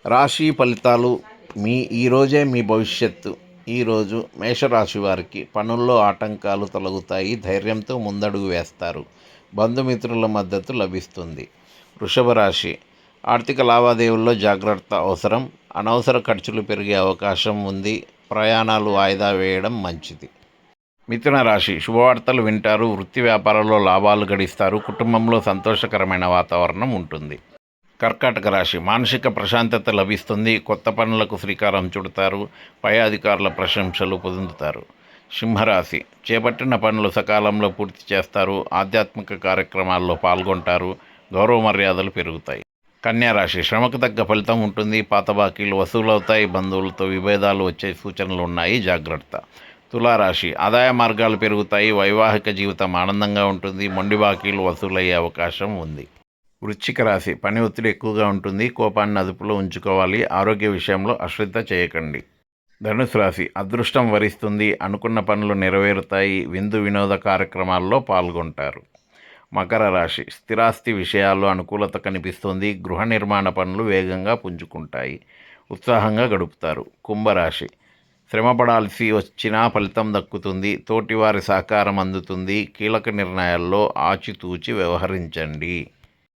రాశి ఫలితాలు. ఈరోజే మీ భవిష్యత్తు. ఈరోజు మేషరాశి వారికి పనుల్లో ఆటంకాలు తొలగుతాయి, ధైర్యంతో ముందడుగు వేస్తారు, బంధుమిత్రుల మద్దతు లభిస్తుంది. వృషభ రాశి, ఆర్థిక లావాదేవీల్లో జాగ్రత్త అవసరం, అనవసర ఖర్చులు పెరిగే అవకాశం ఉంది, ప్రయాణాలు వాయిదా వేయడం మంచిది. మిథున రాశి, శుభవార్తలు వింటారు, వృత్తి వ్యాపారాల్లో లాభాలు గడిస్తారు, కుటుంబంలో సంతోషకరమైన వాతావరణం ఉంటుంది. కర్కాటక రాశి, మానసిక ప్రశాంతత లభిస్తుంది, కొత్త పనులకు శ్రీకారం చుడతారు, పై అధికారుల ప్రశంసలు పొందుతారు. సింహరాశి, చేపట్టిన పనులు సకాలంలో పూర్తి చేస్తారు, ఆధ్యాత్మిక కార్యక్రమాల్లో పాల్గొంటారు, గౌరవ మర్యాదలు పెరుగుతాయి. కన్యారాశి, శ్రమకు తగ్గ ఫలితం ఉంటుంది, పాత బాకీలు వసూలవుతాయి, బంధువులతో విభేదాలు వచ్చే సూచనలు ఉన్నాయి, జాగ్రత్త. తులారాశి, ఆదాయ మార్గాలు పెరుగుతాయి, వైవాహిక జీవితం ఆనందంగా ఉంటుంది, మొండి బాకీలు వసూలయ్యే అవకాశం ఉంది. వృశ్చిక రాశి, పని ఒత్తిడి ఎక్కువగా ఉంటుంది, కోపాన్ని అదుపులో ఉంచుకోవాలి, ఆరోగ్య విషయంలో అశ్రద్ధ చేయకండి. ధనుసు రాశి, అదృష్టం వరిస్తుంది, అనుకున్న పనులు నెరవేరుతాయి, విందు వినోద కార్యక్రమాల్లో పాల్గొంటారు. మకర రాశి, స్థిరాస్తి విషయాల్లో అనుకూలత కనిపిస్తుంది, గృహ నిర్మాణ పనులు వేగంగా పుంజుకుంటాయి, ఉత్సాహంగా గడుపుతారు. కుంభరాశి, శ్రమపడాల్సి వచ్చినా ఫలితం దక్కుతుంది, తోటివారి సహకారం అందుతుంది, కీలక నిర్ణయాల్లో ఆచితూచి వ్యవహరించండి.